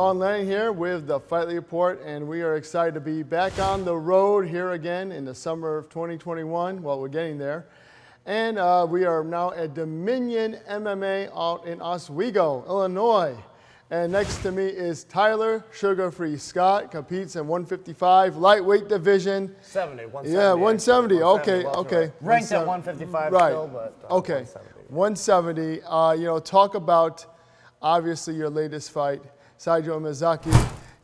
Sean Lennon here with the Fightlete Report, and we are excited to be back on the road here again in the summer of 2021. Well, we're getting there. And we are now at Dominion MMA out in Oswego, Illinois. And next to me is Tyler Sugarfree Scott, competes in 155 lightweight division. 170. Yeah, 170. Okay, okay. Ranked at 155 right. still, but okay. 170. 170. You know, talk about obviously your latest fight, Seijo Imazaki.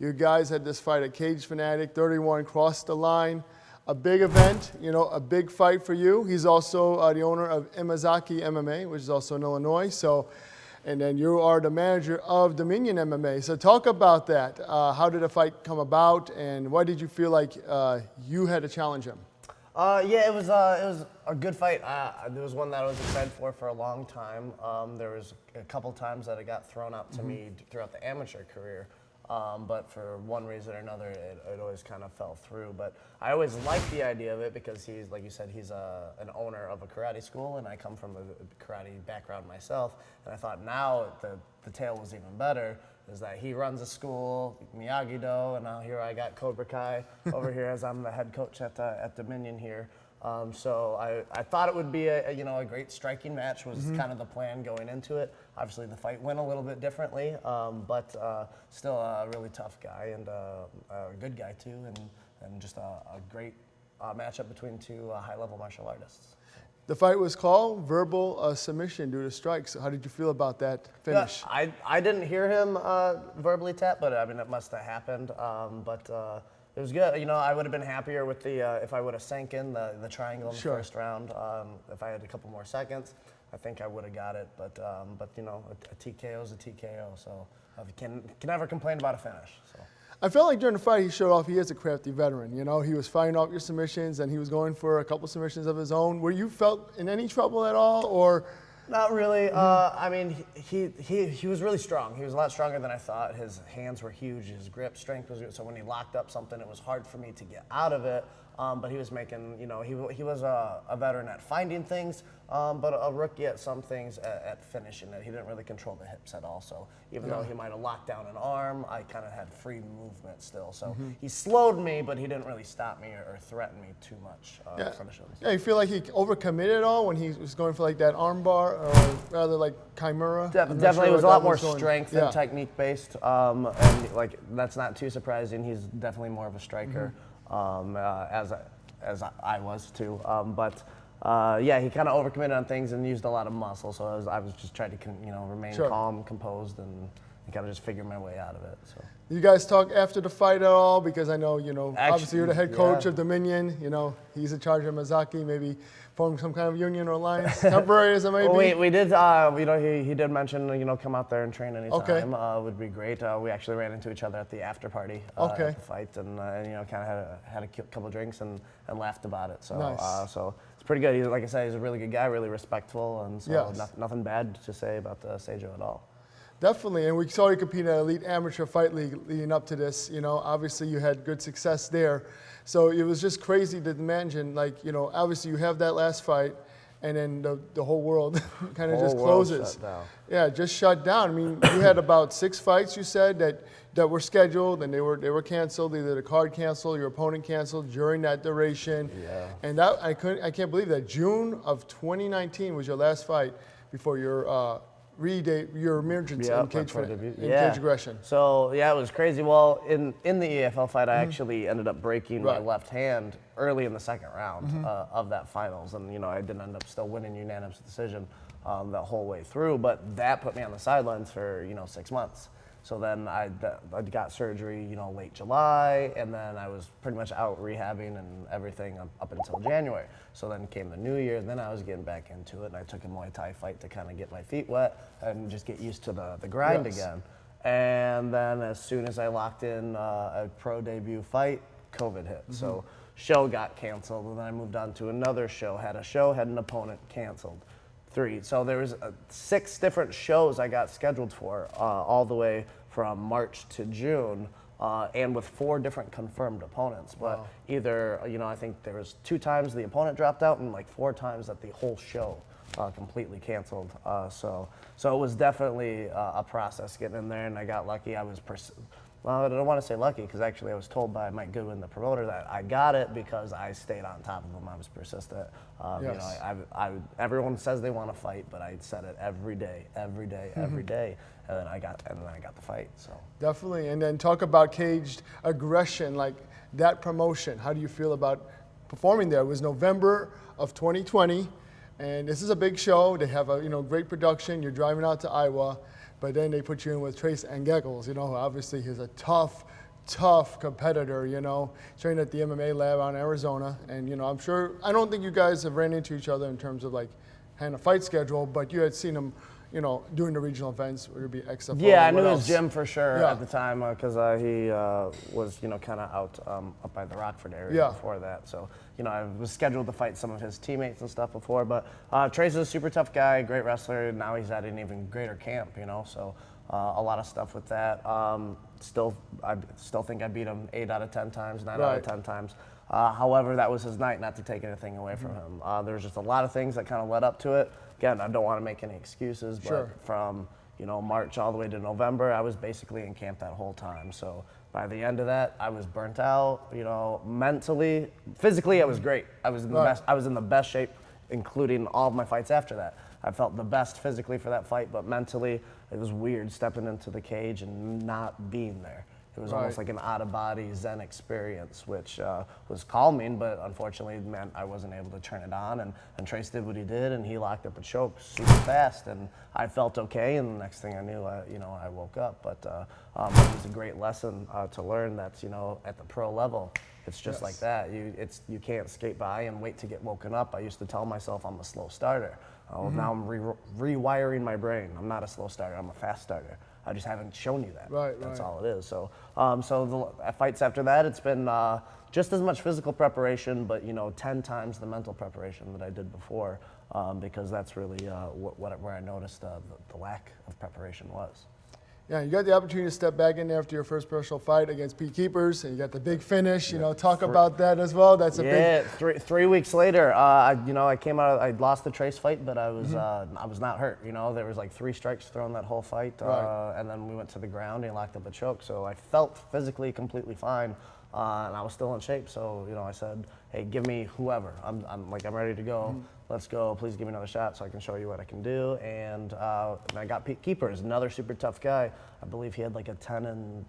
You guys had this fight at Cage Fanatic, 31, crossed the line. A big event, you know, a big fight for you. He's also the owner of Imazaki MMA, which is also in Illinois. So, and then you are the manager of Dominion MMA. So talk about that. How did the fight come about, and why did you feel like you had to challenge him? Yeah, it was a good fight. It was one that I was excited for a long time. There was a couple times that it got thrown out to me throughout the amateur career. But for one reason or another, it always kind of fell through. But I always liked the idea of it because he's, like you said, he's an owner of a karate school, and I come from a karate background myself. And I thought now the tale was even better, is that he runs a school, Miyagi-Do, and now here I got Cobra Kai over here as I'm the head coach at Dominion here. So I thought it would be a great striking match was kind of the plan going into it. Obviously the fight went a little bit differently, but still a really tough guy and a good guy too, and just a great matchup between two high-level martial artists. The fight was called verbal submission due to strikes. How did you feel about that finish? Yeah, I didn't hear him verbally tap, but I mean it must have happened. It was good. You know, I would have been happier with the if I would have sank in the triangle in the first round. If I had a couple more seconds, I think I would have got it. But you know, a TKO is a TKO, so I can never complain about a finish. So. I felt like during the fight he showed off he is a crafty veteran. You know, he was fighting off your submissions and he was going for a couple submissions of his own. Were you felt in any trouble at all, or? Not really. I mean, he was really strong. He was a lot stronger than I thought. His hands were huge. His grip strength was good. So when he locked up something, it was hard for me to get out of it. But he was making, you know, he was a veteran at finding things, but a rookie at some things at finishing it. He didn't really control the hips at all. So even though he might have locked down an arm, I kind of had free movement still. So he slowed me, but he didn't really stop me or threaten me too much. Finishing. Yeah, you feel like he overcommitted at all when he was going for like that arm bar, or rather like Chimera? Definitely, it was a lot more strength and technique based, and like that's not too surprising. He's definitely more of a striker. As I was too, yeah, he kind of overcommitted on things and used a lot of muscle. So I was just trying to remain calm, composed, and kind of just figure my way out of it. So. You guys talk after the fight at all? Because I know obviously you're the head coach of Dominion. You know, he's in charge of Imazaki. Maybe form some kind of union or alliance, temporary as it may be. We did. He did mention come out there and train anytime. Would be great. We actually ran into each other at the after party at the fight, and kind of had a couple drinks and laughed about it. So nice. So it's pretty good. Like I said, he's a really good guy, really respectful, and so nothing bad to say about Seijo at all. Definitely, and we saw you compete at Elite Amateur Fight League leading up to this. You know, obviously you had good success there. So it was just crazy to imagine, like, obviously you have that last fight, and then the whole world kind of just closes. Shut down. Yeah, just shut down. I mean, you had about 6 fights, you said, that were scheduled, and they were canceled. Either the card canceled, your opponent canceled during that duration. Yeah. And that I can't believe that June of 2019 was your last fight before your emergence in cage aggression. So yeah, it was crazy. Well, in the EFL fight, I actually ended up breaking my left hand early in the second round of that finals, and I did end up still winning unanimous decision that whole way through. But that put me on the sidelines for 6 months. So then I got surgery, late July, and then I was pretty much out rehabbing and everything up until January. So then came the new year, and then I was getting back into it, and I took a Muay Thai fight to kind of get my feet wet and just get used to the grind again. And then as soon as I locked in a pro debut fight, COVID hit. So show got canceled, and then I moved on to another show, had an opponent canceled. 3. So there was 6 different shows I got scheduled for all the way from March to June. and with 4 different confirmed opponents. But either, I think there was 2 times the opponent dropped out and like 4 times that the whole show completely canceled. So it was definitely a process getting in there, and I got lucky. Well, I don't want to say lucky, because actually I was told by Mike Goodwin, the promoter, that I got it because I stayed on top of him. I was persistent. Yes. Everyone says they want to fight, but I said it every day, every day, every day, and then I got the fight. So Definitely. And then talk about caged aggression, like that promotion. How do you feel about performing there? It was November of 2020, and this is a big show. They have a great production. You're driving out to Iowa. But then they put you in with Trace Angekels, who obviously he's a tough competitor, trained at the MMA lab out in Arizona. And, I'm sure, I don't think you guys have ran into each other in terms of like having a fight schedule, but you had seen him, doing the regional events, whether it be XFL. Yeah, I knew his gym for sure Yeah. at the time, because he was, kind of out up by the Rockford area before that. So, I was scheduled to fight some of his teammates and stuff before. But Trace is a super tough guy, great wrestler. Now he's at an even greater camp, So a lot of stuff with that. I still think I beat him 8 out of 10 times, 9 out of 10 times. However, that was his night, not to take anything away from him. There was just a lot of things that kind of led up to it. Again, I don't want to make any excuses, but from March all the way to November, I was basically in camp that whole time. So by the end of that, I was burnt out. Mentally, physically, I was great. I was in the best. I was in the best shape, including all of my fights after that. I felt the best physically for that fight, but mentally, it was weird stepping into the cage and not being there. It was almost like an out-of-body Zen experience, which was calming, but unfortunately meant I wasn't able to turn it on. And Trace did what he did, and he locked up a choke super fast, and I felt okay. And the next thing I knew, I woke up. But it was a great lesson to learn that at the pro level, it's just like that. You can't skate by and wait to get woken up. I used to tell myself I'm a slow starter. Now I'm rewiring my brain. I'm not a slow starter. I'm a fast starter. I just haven't shown you that. That's all it is. So, the fights after that, it's been just as much physical preparation, but 10 times the mental preparation that I did before, because that's really where I noticed the lack of preparation was. Yeah, you got the opportunity to step back in there after your first professional fight against Pete Keepers, and you got the big finish. Talk about that as well. That's a big. 3 weeks later, I came out. I lost the Trace fight, but I was not hurt. There was like 3 strikes thrown that whole fight, and then we went to the ground and he locked up a choke. So I felt physically completely fine, and I was still in shape. So I said, hey, give me whoever. I'm ready to go. Let's go. Please give me another shot so I can show you what I can do. And I got Pete Keepers, another super tough guy. I believe he had like a 10-2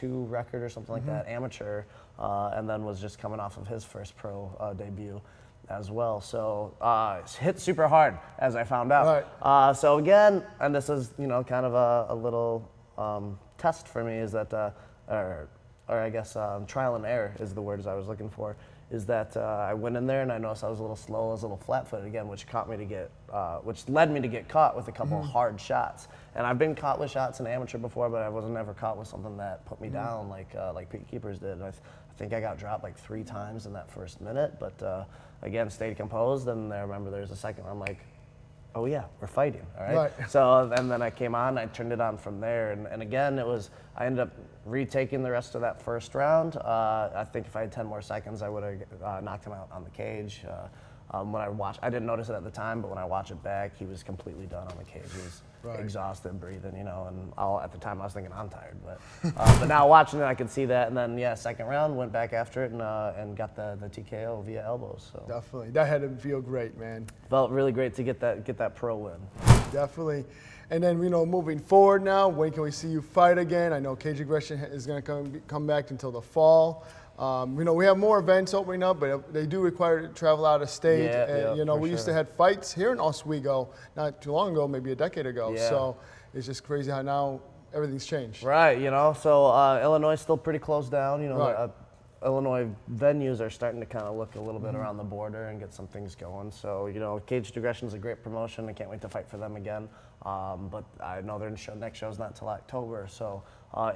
record or something like that, amateur, and then was just coming off of his first pro debut as well. So hit super hard, as I found out. So again, and this is kind of a little test for me, is that, or I guess trial and error is the words I was looking for. Is that I went in there and I noticed I was a little slow, I was a little flat-footed again, which led me to get caught with a couple hard shots. And I've been caught with shots in amateur before, but I wasn't ever caught with something that put me down like Pete Keepers did. And I think I got dropped like 3 times in that first minute, but again, stayed composed. And I remember there's a second where I'm like, oh yeah, we're fighting, all right? So and then I came on, I turned it on from there, and again, I ended up retaking the rest of that first round. I think if I had 10 more seconds, I would have knocked him out on the cage. When I watched, I didn't notice it at the time, but when I watch it back, he was completely done on the cage. He was exhausted, breathing, and at the time I was thinking I'm tired, but now watching it, I could see that. And then second round, went back after it and got the TKO via elbows. So definitely, that had to feel great, man. Felt really great to get that pro win. Definitely. And then, moving forward now, when can we see you fight again? I know Cage Aggression is going to come back until the fall. We have more events opening up, but they do require you to travel out of state. We used to have fights here in Oswego not too long ago, maybe a decade ago. Yeah. So it's just crazy how now everything's changed. Right, so Illinois is still pretty closed down. Illinois venues are starting to kind of look a little bit around the border and get some things going. So, Cage Aggression is a great promotion. I can't wait to fight for them again. But I know their next show's not till October. So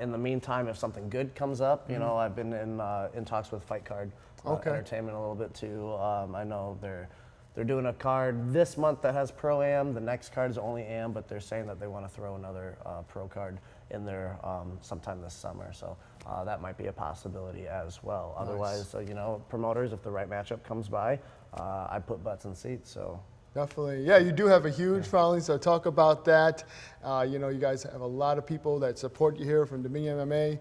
in the meantime, if something good comes up, I've been in talks with Fight Card Entertainment a little bit too. I know they're they're doing a card this month that has Pro-Am. The next card is only Am, but they're saying that they want to throw another Pro card in there sometime this summer. So that might be a possibility as well. Nice. Otherwise, you know, promoters, if the right matchup comes by, I put butts in seats. So. Definitely. Yeah, you do have a huge following, so talk about that. You know, you guys have a lot of people that support you here from Dominion MMA.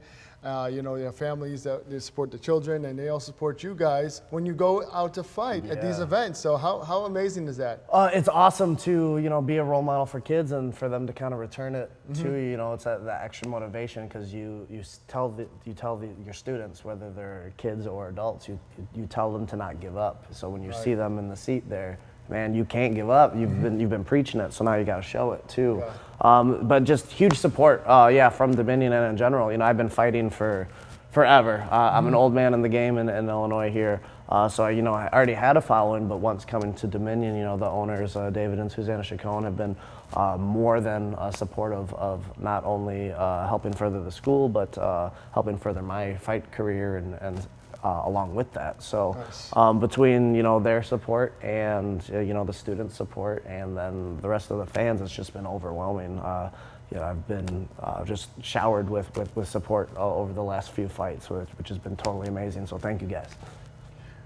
You know, you have families that they support the children, and they all support you guys when you go out to fight at these events. So how amazing is that? It's awesome to, you know, be a role model for kids and for them to kind of return it to you. You know, it's that extra motivation because you tell your students, whether they're kids or adults, you tell them to not give up. So when you see them in the seat there, man, you can't give up. You've been preaching it, so now you got to show it too. Yeah. But just huge support, from Dominion and in general. You know, I've been fighting for forever. I'm an old man in the game in Illinois here, so you know I already had a following. But once coming to Dominion, you know, the owners, David and Susanna Chacon, have been more than supportive of not only helping further the school, but helping further my fight career and along with that. So nice. Between, you know, their support and, you know, the student support and then the rest of the fans, it's just been overwhelming. You know, I've been just showered with support over the last few fights, which has been totally amazing. So thank you guys.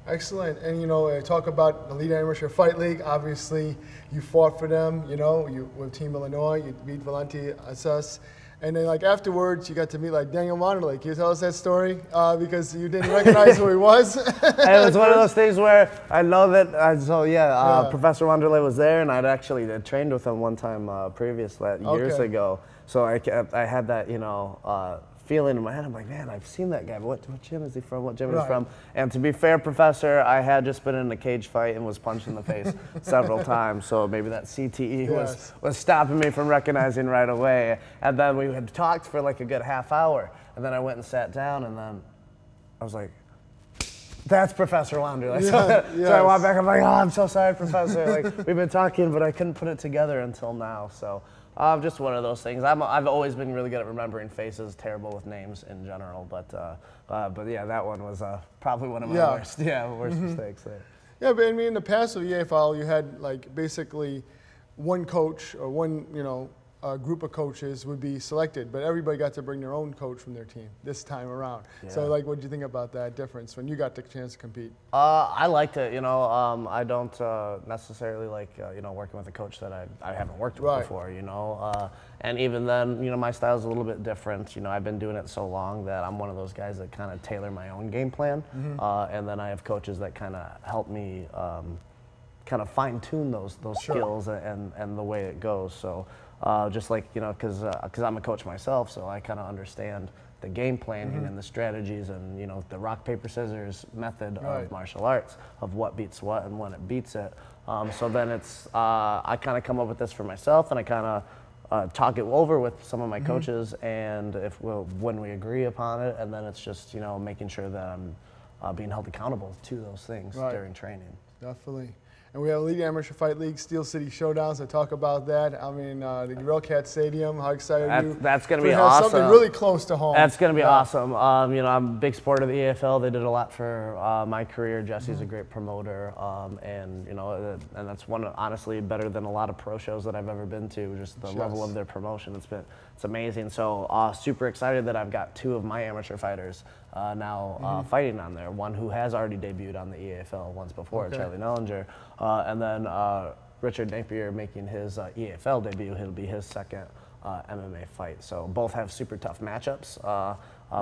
Excellent. And, you know, talk about the Elite Amateur Fight League. Obviously, you fought for them, you know, you with Team Illinois, you beat Valenti Assas. And then, like, afterwards, you got to meet, like, Daniel Wanderlei. Can you tell us that story? Because you didn't recognize who he was. It was one of those things where I know that, Professor Wanderlei was there, and I'd actually trained with him one time years ago. So I had that, you know, feeling in my head. I'm like, man, I've seen that guy, but what gym is he from? What gym is he from? And to be fair, Professor, I had just been in a cage fight and was punched in the face several times, so maybe that CTE was stopping me from recognizing right away. And then we had talked for like a good half hour, and then I went and sat down, and then I was like, that's Professor Wanderlei. So I walked back, I'm like, oh, I'm so sorry, Professor. Like, we've been talking, but I couldn't put it together until now, so. Just one of those things. I've always been really good at remembering faces, terrible with names in general, but yeah, that one was probably one of my worst mistakes there. Yeah, but I mean, in the past of EFL, you had like basically one coach or one, you know, group of coaches would be selected, but everybody got to bring their own coach from their team this time around. Yeah. So, like, what did you think about that difference when you got the chance to compete? I liked it. You know, I don't necessarily like, you know, working with a coach that I haven't worked with before, you know. And even then, you know, my style is a little bit different. You know, I've been doing it so long that I'm one of those guys that kind of tailor my own game plan. And then I have coaches that kind of help me kind of fine-tune those skills and the way it goes. So. Just like, you know, because I'm a coach myself, so I kind of understand the game planning and the strategies and, you know, the rock, paper, scissors method of martial arts, of what beats what and when it beats it. So then it's, I kind of come up with this for myself, and I kind of talk it over with some of my coaches, and when we agree upon it, and then it's just, you know, making sure that I'm being held accountable to those things during training. Definitely. And we have Elite Amateur Fight League, Steel City Showdown, so talk about that. I mean, the Railcat Stadium, how excited are you? That's going to be awesome. Something really close to home. That's going to be awesome. You know, I'm a big supporter of the EFL. They did a lot for my career. Jesse's a great promoter, and, you know, and that's one, honestly, better than a lot of pro shows that I've ever been to, just the level of their promotion. It's amazing. So super excited that I've got two of my amateur fighters now fighting on there. One who has already debuted on the EFL once before, Charlie Nellinger, and then Richard Napier making his EFL debut. He'll be his second MMA fight. So both have super tough matchups,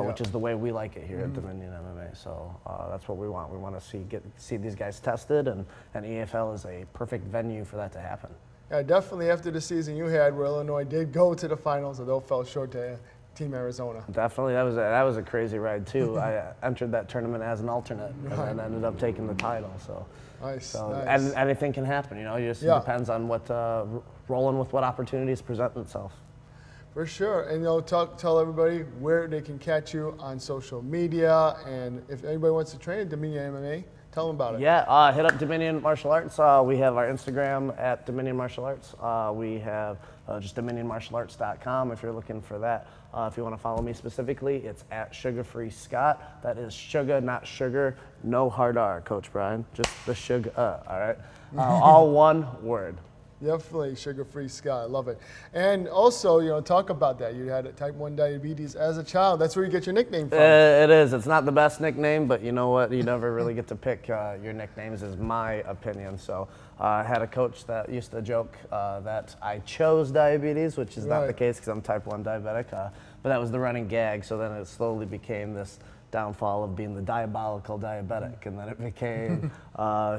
which is the way we like it here at Dominion MMA. So that's what we want. We want to see these guys tested, and EFL is a perfect venue for that to happen. Yeah, definitely after the season you had where Illinois did go to the finals, although fell short to Team Arizona. Definitely, that was a crazy ride too. I entered that tournament as an alternate and then ended up taking the title. So, nice. And anything can happen, you know. It just depends on what rolling with what opportunities present themselves. For sure, and you know, tell everybody where they can catch you on social media, and if anybody wants to train at Dominion MMA, tell them about it. Yeah, hit up Dominion Martial Arts. We have our Instagram at Dominion Martial Arts. We have just DominionMartialArts.com if you're looking for that. If you want to follow me specifically, it's at Sugarfree Scott. That is sugar, not sugar. No hard R, Coach Brian. Just the sugar. All right. All one word. Definitely, Sugarfree Scott. I love it. And also, you know, talk about that. You had type 1 diabetes as a child. That's where you get your nickname from. It is. It's not the best nickname, but you know what? You never really get to pick your nicknames, is my opinion. So I had a coach that used to joke that I chose diabetes, which is not the case because I'm type 1 diabetic. But that was the running gag. So then it slowly became this downfall of being the diabolical diabetic, and then it became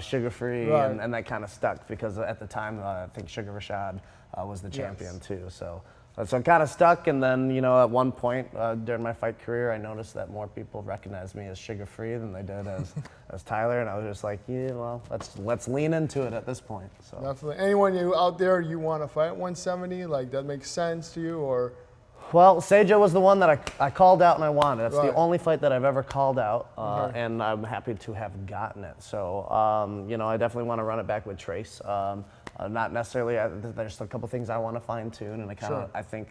sugar-free, and that kind of stuck because at the time I think Sugar Rashad was the champion too. So it kind of stuck, and then you know at one point during my fight career, I noticed that more people recognized me as Sugar-Free than they did as Tyler, and I was just like, yeah, well, let's lean into it at this point. So definitely. Anyone out there you want to fight at 170, like that makes sense to you, or? Well, Seijo was the one that I called out and I wanted. That's the only fight that I've ever called out, and I'm happy to have gotten it. So, you know, I definitely want to run it back with Trace. Not necessarily, there's a couple things I want to fine tune, and I think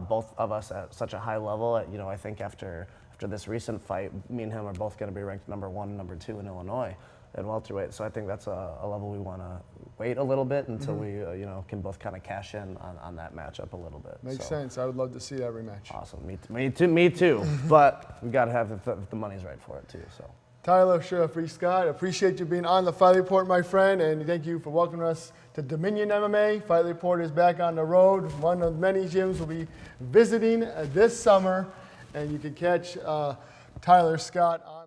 both of us at such a high level, you know, I think after this recent fight, me and him are both going to be ranked number 1, number 2 in Illinois at welterweight. So I think that's a level we want to wait a little bit until we, you know, can both kind of cash in on that matchup a little bit. Makes sense. I would love to see that rematch. Awesome. Me too. But we got to have if the money's right for it too. So. Tyler Sugarfree Scott, appreciate you being on the Fight Report, my friend, and thank you for welcoming us to Dominion MMA. Fight Report is back on the road. One of many gyms we'll be visiting this summer, and you can catch Tyler Scott on